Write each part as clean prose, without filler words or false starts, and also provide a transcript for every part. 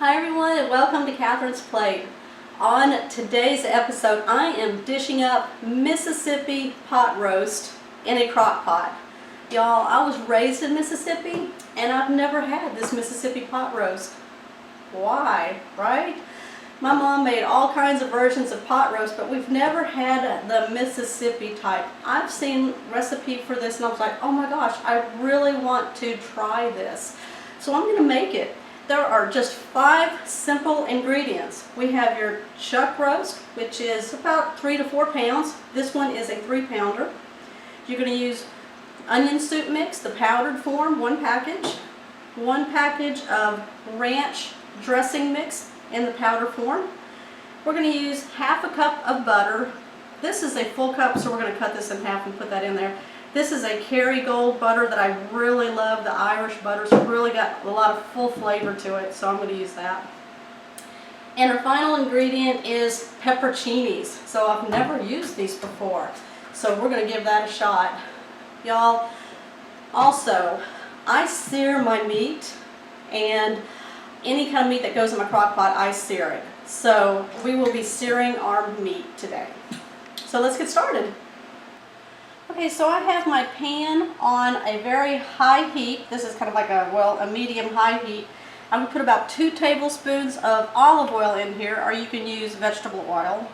Hi everyone and welcome to Catherine's Plate. On today's episode I am dishing up Mississippi pot roast in a crock pot. Y'all, I was raised in Mississippi and I've never had this Mississippi pot roast. Why, right? My mom made all kinds of versions of pot roast, but we've never had the Mississippi type. I've seen recipe for this and I was like, oh my gosh, I really want to try this. So I'm going to make it. There are just 5 simple ingredients. We have your chuck roast, which is about 3 to 4 pounds. This one is a 3-pounder. You're going to use onion soup mix, the powdered form, 1 package. 1 package of ranch dressing mix in the powder form. We're going to use half a cup of butter. This is a full cup, so we're going to cut this in half and put that in there. This is a Kerrygold butter that I really love. The Irish butter's really got a lot of full flavor to it, so I'm going to use that. And our final ingredient is pepperoncinis. So I've never used these before, so we're going to give that a shot. Y'all, also, I sear my meat, and any kind of meat that goes in my crock pot, I sear it. So we will be searing our meat today. So let's get started. Okay, so I have my pan on a very high heat. This is kind of like a medium-high heat. I'm going to put about 2 tablespoons of olive oil in here, or you can use vegetable oil.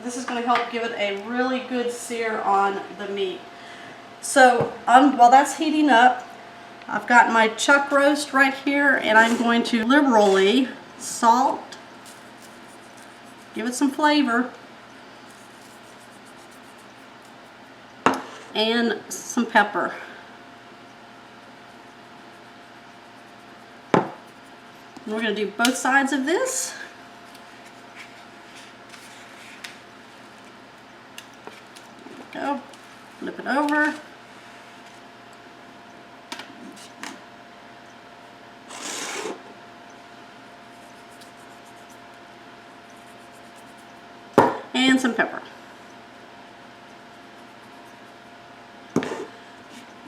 This is going to help give it a really good sear on the meat. So while that's heating up, I've got my chuck roast right here, and I'm going to liberally salt, give it some flavor, and some pepper. And we're going to do both sides of this. There we go. Flip it over. And some pepper.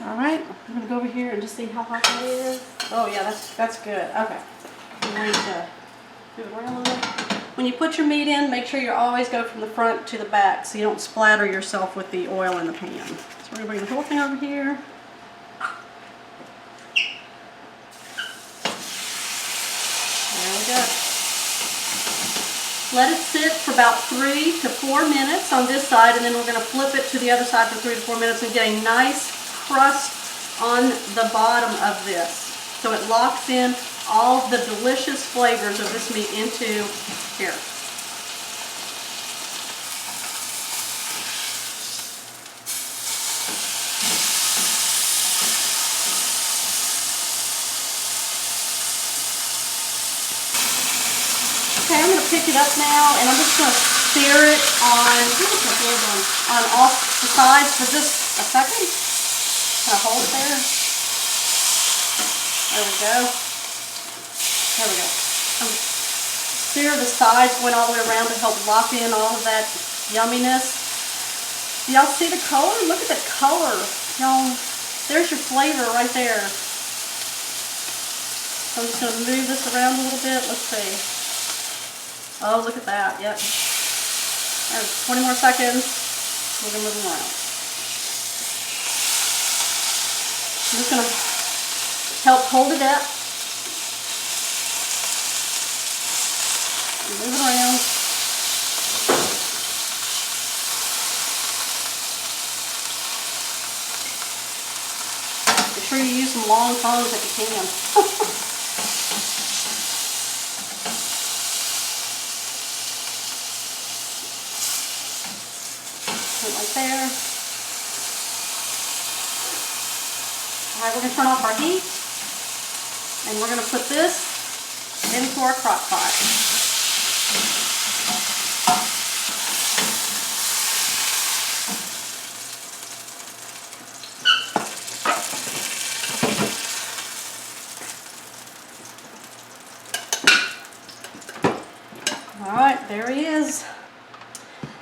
Alright, I'm going to go over here and just see how hot that is. Oh yeah, that's good. Okay. I'm going to move it around a little. When you put your meat in, make sure you always go from the front to the back so you don't splatter yourself with the oil in the pan. So we're going to bring the whole thing over here. There we go. Let it sit for about 3 to 4 minutes on this side, and then we're going to flip it to the other side for 3 to 4 minutes and get a nice crust on the bottom of this. So it locks in all the delicious flavors of this meat into here. Okay, I'm going to pick it up now, and I'm just going to sear it on all the sides for just a second. Can I hold it there? There we go. There we go. Sear the sides going all the way around to help lock in all of that yumminess. Do y'all see the color? Look at the color. Y'all, there's your flavor right there. So I'm just going to move this around a little bit. Let's see. Oh, look at that. Yep. There's 20 more seconds. We're going to move them around. I'm just going to help hold it up. Move it around. Be sure you use some long tongs if you can. Right there. Alright, we're going to turn off our heat, and we're going to put this into our crock pot. Alright, there he is.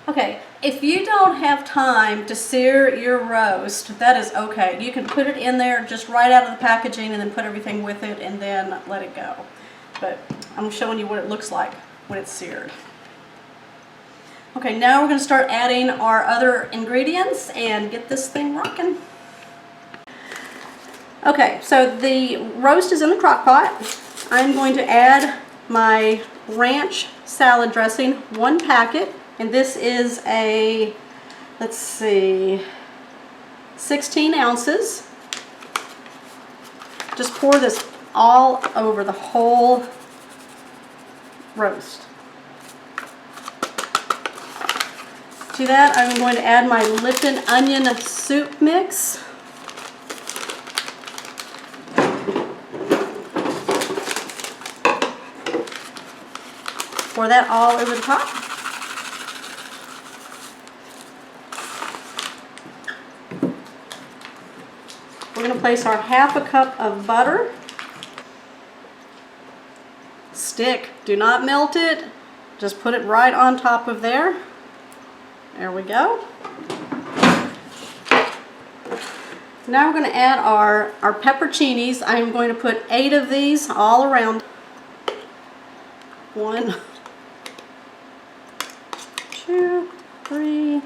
Okay, If you don't have time to sear your roast, that is okay. You can put it in there just right out of the packaging and then put everything with it and then let it go. But I'm showing you what it looks like when it's seared. Okay, now we're going to start adding our other ingredients and get this thing rocking. Okay, so the roast is in the crock pot. I'm going to add my ranch salad dressing, 1 packet. And this is a, let's see, 16 ounces. Just pour this all over the whole roast. To that, I'm going to add my Lipton onion soup mix. Pour that all over the top. We're going to place our 1/2 cup of butter. Stick, do not melt it. Just put it right on top of there. There we go. Now we're going to add our pepperoncinis. I'm going to put 8 of these all around. 1, 2, 3,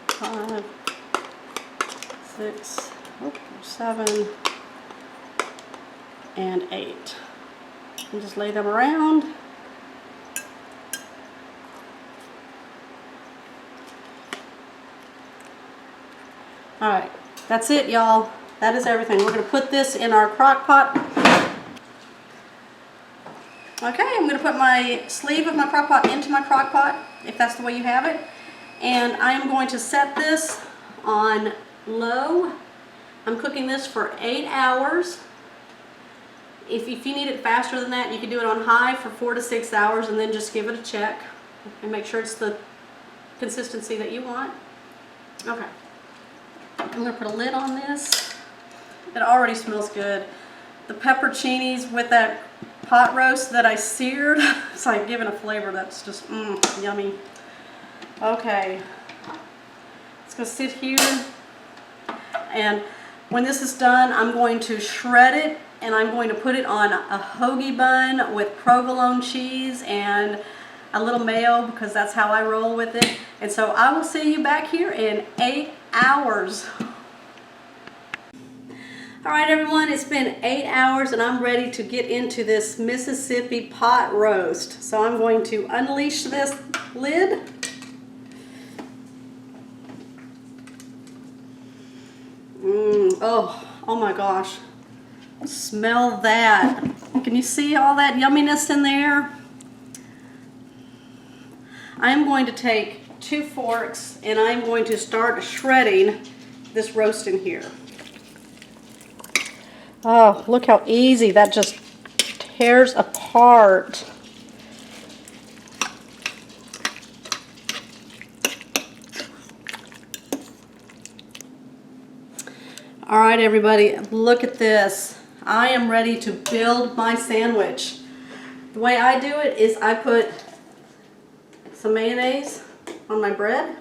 5, 6, 7, and 8. And just lay them around. Alright, that's it, y'all. That is everything. We're going to put this in our crock pot. Okay, I'm going to put my sleeve of my crock pot into my crock pot, if that's the way you have it. And I'm going to set this on low. I'm cooking this for 8 hours. If you need it faster than that, you can do it on high for 4 to 6 hours and then just give it a check and make sure it's the consistency that you want. Okay. I'm going to put a lid on this. It already smells good. The pepperoncinis with that pot roast that I seared, it's like giving a flavor that's just yummy. Okay. It's going to sit here. And when this is done, I'm going to shred it and I'm going to put it on a hoagie bun with provolone cheese and a little mayo because that's how I roll with it. And so I will see you back here in 8 hours. Alright everyone, it's been 8 hours and I'm ready to get into this Mississippi pot roast. So I'm going to unleash this lid. Oh my gosh. Smell that. Can you see all that yumminess in there? I'm going to take 2 forks and I'm going to start shredding this roast in here. Oh, look how easy that just tears apart. All right, everybody, look at this. I am ready to build my sandwich. The way I do it is I put some mayonnaise on my bread.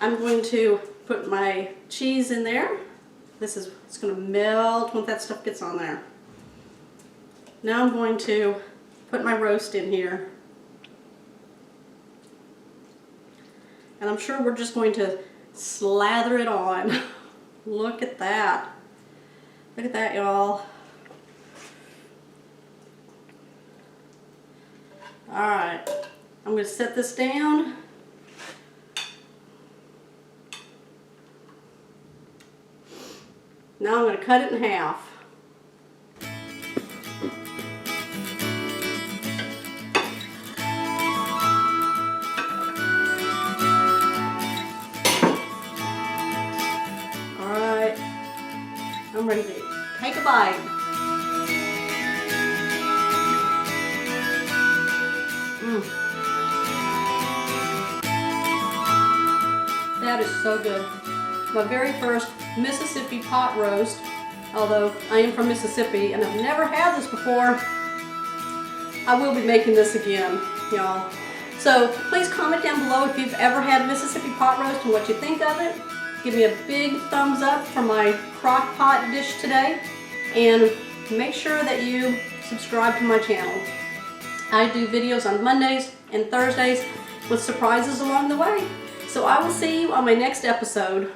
I'm going to put my cheese in there. It's going to melt once that stuff gets on there. Now I'm going to put my roast in here. And I'm sure we're just going to slather it on. Look at that. Look at that, y'all. Alright, I'm going to set this down. Now I'm going to cut it in half. Alright, I'm ready to take a bite. That is so good. My very first Mississippi pot roast, although I am from Mississippi and I've never had this before. I will be making this again, y'all. So please comment down below if you've ever had Mississippi pot roast and what you think of it. Give me a big thumbs up for my crock pot dish today, and make sure that you subscribe to my channel. I do videos on Mondays and Thursdays with surprises along the way. So I will see you on my next episode.